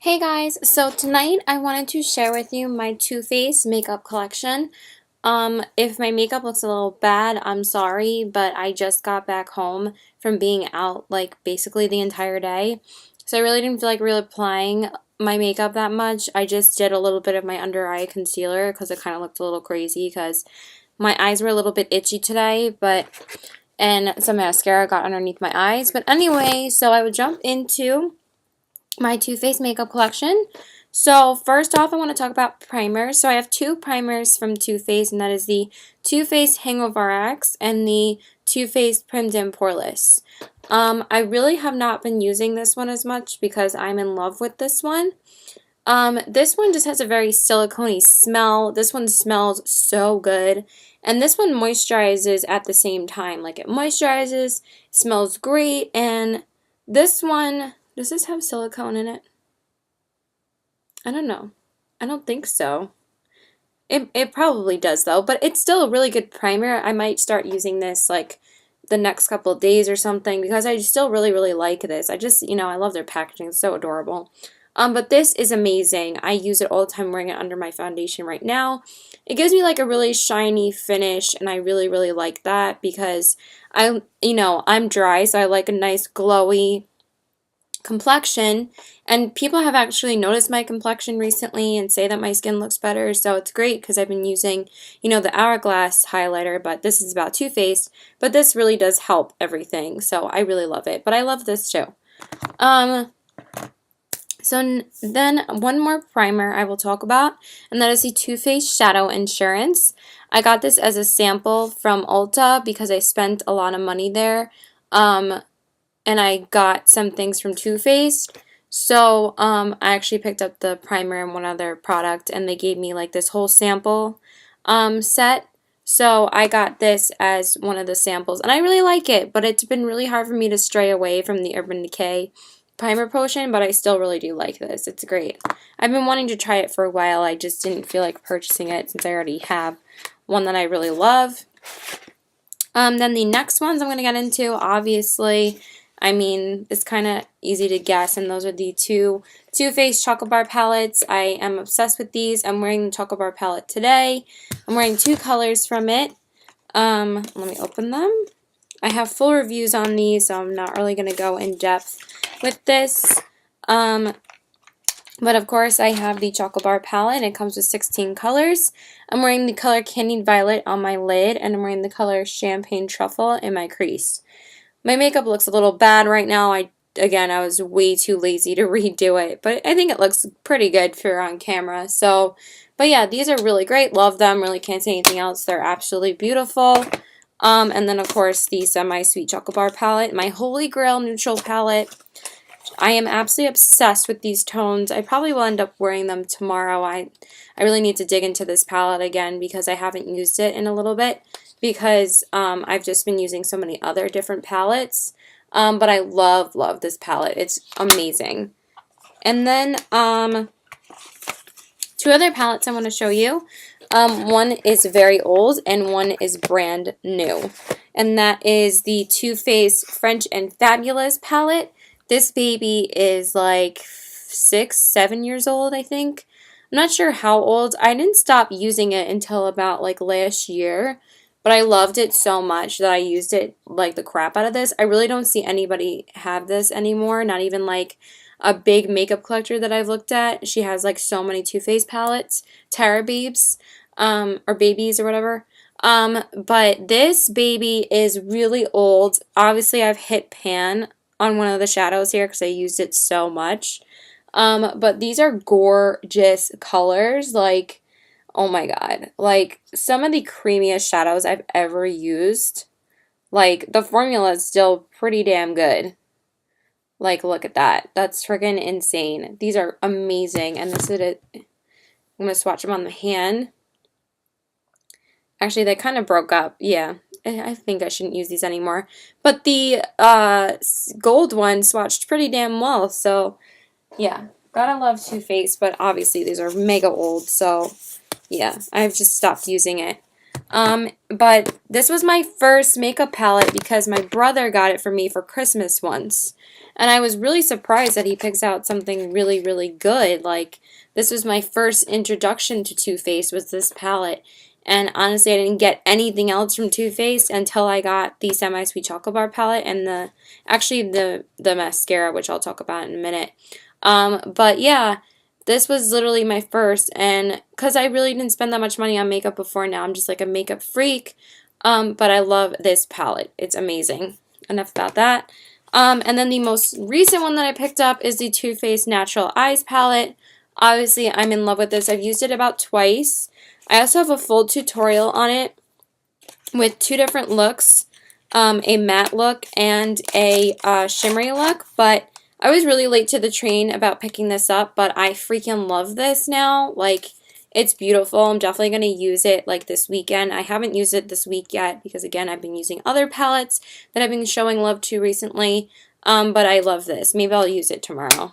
Hey guys, so tonight I wanted to share with you my Too Faced makeup collection. If my makeup looks a little bad, I'm sorry, but I just got back home from being out like basically the entire day. So I really didn't feel like really applying my makeup that much. I just did a little bit of my under eye concealer because it kind of looked a little crazy because my eyes were a little bit itchy today, and some mascara got underneath my eyes. But anyway, so I would jump into my Too Faced makeup collection. So first off, I want to talk about primers. So I have two primers from Too Faced, and that is the Too Faced Hangover X and the Too Faced Prim Dim Poreless. I really have not been using this one as much because I'm in love with this one. This one just has a very silicone-y smell. This one smells so good. And this one moisturizes at the same time. Like it moisturizes, smells great, and this one, does this have silicone in it? I don't know. I don't think so. It probably does though, but it's still a really good primer. I might start using this like the next couple of days or something because I still really like this. I love their packaging. It's so adorable. But this is amazing. I use it all the time wearing it under my foundation right now. It gives me like a really shiny finish, and I really like that because I'm dry, so I like a nice glowy complexion, and people have actually noticed my complexion recently and say that my skin looks better, so it's great because I've been using the Hourglass highlighter, but this is about Too Faced, but this really does help everything, so I really love it. But I love this too. Then one more primer I will talk about, and that is the Too Faced Shadow Insurance. I got this as a sample from Ulta because I spent a lot of money there. And I got some things from Too Faced. So I actually picked up the primer and one other product, and they gave me like this whole sample set. So I got this as one of the samples, and I really like it, but it's been really hard for me to stray away from the Urban Decay primer potion, but I still really do like this. It's great. I've been wanting to try it for a while. I just didn't feel like purchasing it since I already have one that I really love. Then the next ones I'm going to get into, obviously, I mean, it's kind of easy to guess, and those are the Too Faced Chocolate Bar palettes. I am obsessed with these. I'm wearing the Chocolate Bar palette today. I'm wearing two colors from it. Let me open them. I have full reviews on these, so I'm not really going to go in depth with this. But of course, I have the Chocolate Bar palette. It comes with 16 colors. I'm wearing the color Candied Violet on my lid, and I'm wearing the color Champagne Truffle in my crease. My makeup looks a little bad right now. I was way too lazy to redo it, but I think it looks pretty good for on camera. So, but yeah, these are really great. Love them. Really can't say anything else. They're absolutely beautiful. And then, of course, the Semi-Sweet Chocolate Bar palette, my Holy Grail neutral palette. I am absolutely obsessed with these tones. I probably will end up wearing them tomorrow. I really need to dig into this palette again because I haven't used it in a little bit because I've just been using so many other different palettes. But I love this palette. It's amazing. And then two other palettes I want to show you. One is very old and one is brand new. And that is the Too Faced French and Fabulous palette. This baby is like 6-7 years old, I think. I'm not sure how old. I didn't stop using it until about like last year, but I loved it so much that I used it like the crap out of this. I really don't see anybody have this anymore, not even like a big makeup collector that I've looked at. She has like so many Too Faced palettes, Tara Babes, or Babies or whatever. But this baby is really old. Obviously, I've hit pan on one of the shadows here because I used it so much. But these are gorgeous colors. Like, oh my god. Like, some of the creamiest shadows I've ever used. Like, the formula is still pretty damn good. Like, look at that. That's friggin' insane. These are amazing. And this is it. I'm going to swatch them on the hand. Actually, they kind of broke up. Yeah. I think I shouldn't use these anymore. But the gold one swatched pretty damn well. So, yeah. Gotta love Too Faced, but obviously these are mega old. So, yeah. I've just stopped using it. But this was my first makeup palette because my brother got it for me for Christmas once. And I was really surprised that he picks out something really, really good. Like, this was my first introduction to Too Faced was this palette. And honestly, I didn't get anything else from Too Faced until I got the Semi-Sweet Chocolate Bar palette and the mascara, which I'll talk about in a minute. But yeah, this was literally my first, and because I really didn't spend that much money on makeup before, now I'm just like a makeup freak. But I love this palette. It's amazing. Enough about that. And then the most recent one that I picked up is the Too Faced Natural Eyes palette. Obviously, I'm in love with this. I've used it about twice. I also have a full tutorial on it with two different looks, a matte look and a shimmery look, but I was really late to the train about picking this up, but I freaking love this now. Like, it's beautiful. I'm definitely going to use it like this weekend. I haven't used it this week yet because, again, I've been using other palettes that I've been showing love to recently, but I love this. Maybe I'll use it tomorrow.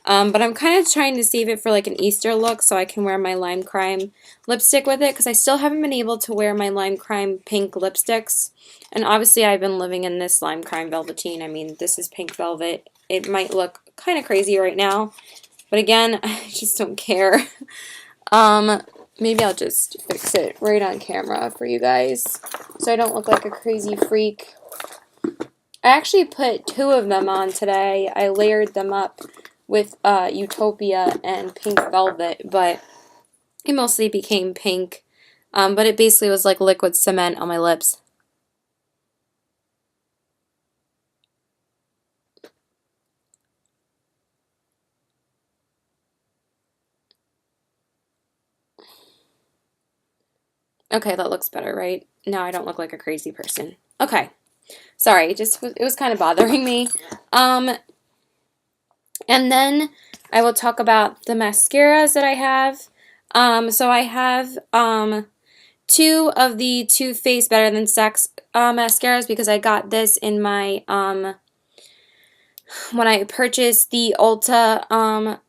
But I'm kind of trying to save it for like an Easter look so I can wear my Lime Crime lipstick with it because I still haven't been able to wear my Lime Crime pink lipsticks. And obviously I've been living in this Lime Crime Velvetine. I mean, this is pink velvet. It might look kind of crazy right now, but again, I just don't care. Maybe I'll just fix it right on camera for you guys so I don't look like a crazy freak. I actually put two of them on today. I layered them up with Utopia and Pink Velvet, but it mostly became pink. But it basically was like liquid cement on my lips. Okay, that looks better, right? Now I don't look like a crazy person. Okay. Sorry, it was kind of bothering me. And then I will talk about the mascaras that I have. So I have two of the Too Faced Better Than Sex mascaras because I got this in my when I purchased the Ulta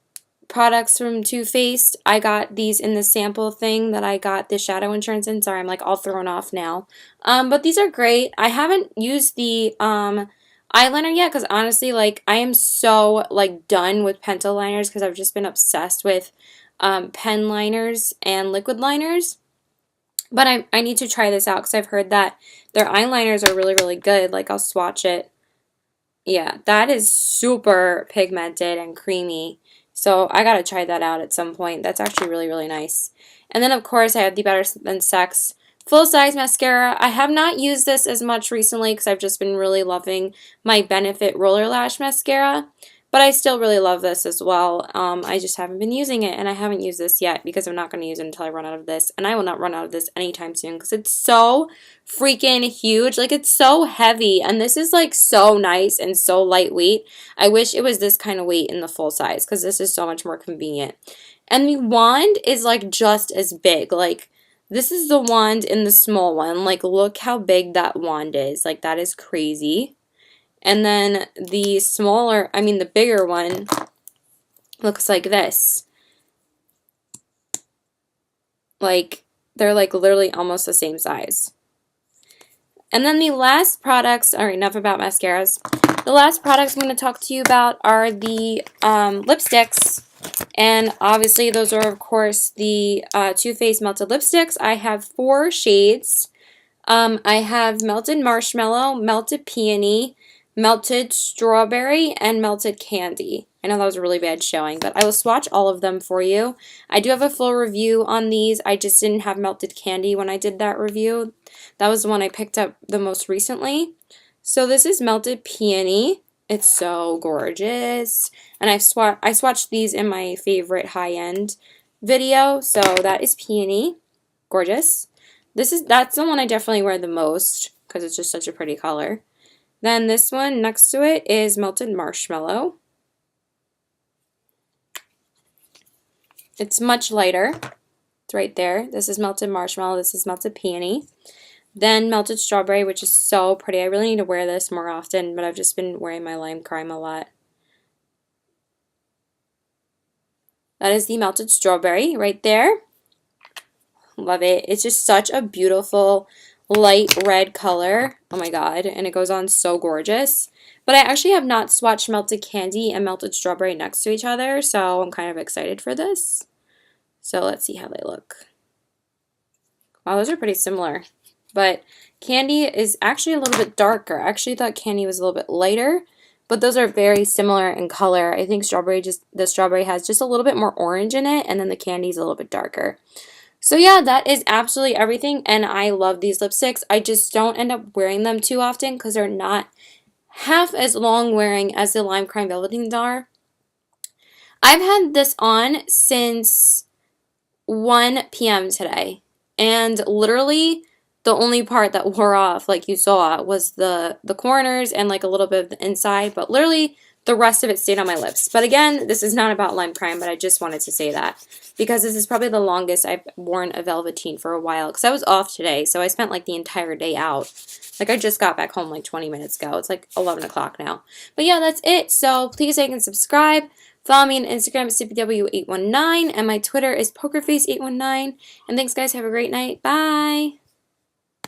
products from Too Faced. I got these in the sample thing that I got the shadow insurance in. Sorry, I'm like all thrown off now. But these are great. I haven't used the eyeliner yet because honestly, like, I am so like done with pencil liners because I've just been obsessed with pen liners and liquid liners. But I need to try this out because I've heard that their eyeliners are really, really good. Like, I'll swatch it. Yeah, that is super pigmented and creamy. So I gotta try that out at some point. That's actually really, really nice. And then, of course, I have the Better Than Sex full-size mascara. I have not used this as much recently because I've just been really loving my Benefit Roller Lash Mascara. But I still really love this as well. I just haven't been using it, and I haven't used this yet because I'm not going to use it until I run out of this. And I will not run out of this anytime soon because it's so freaking huge. Like, it's so heavy, and this is, like, so nice and so lightweight. I wish it was this kind of weight in the full size because this is so much more convenient. And the wand is, like, just as big. Like, this is the wand in the small one. Like, look how big that wand is. Like, that is crazy. And then the bigger one looks like this. Like, they're like literally almost the same size. And then the last products, all right, enough about mascaras. The last products I'm going to talk to you about are the lipsticks. And obviously those are, of course, the Too Faced Melted Lipsticks. I have 4 shades. I have Melted Marshmallow, Melted Peony, Melted Strawberry, and Melted Candy. I know that was a really bad showing, but I will swatch all of them for you. I do have a full review on these. I just didn't have Melted Candy when I did that review. That was the one I picked up the most recently. So this is Melted Peony. It's so gorgeous. And I swatched these in my favorite high-end video. So that is Peony. Gorgeous. That's the one I definitely wear the most because it's just such a pretty color. Then this one next to it is Melted Marshmallow. It's much lighter. It's right there. This is Melted Marshmallow. This is Melted Peony. Then Melted Strawberry, which is so pretty. I really need to wear this more often, but I've just been wearing my Lime Crime a lot. That is the Melted Strawberry right there. Love it. It's just such a beautiful light red color. Oh my god. And it goes on so gorgeous. But I actually have not swatched Melted Candy and Melted Strawberry next to each other, so I'm kind of excited for this. So let's see how they look. Wow, those are pretty similar. But Candy is actually a little bit darker. I actually thought Candy was a little bit lighter, but those are very similar in color. I think the strawberry has just a little bit more orange in it, and then the Candy is a little bit darker. So yeah, that is absolutely everything, and I love these lipsticks. I just don't end up wearing them too often because they're not half as long wearing as the Lime Crime Velvetines are. I've had this on since 1 p.m. today, and literally the only part that wore off, like you saw, was the corners and like a little bit of the inside, but literally the rest of it stayed on my lips. But again, this is not about Lime Crime, but I just wanted to say that because this is probably the longest I've worn a Velveteen for a while because I was off today, so I spent like the entire day out. Like I just got back home like 20 minutes ago. It's like 11 o'clock now. But yeah, that's it. So please like and subscribe. Follow me on Instagram at CPW819, and my Twitter is PokerFace819. And thanks, guys. Have a great night. Bye.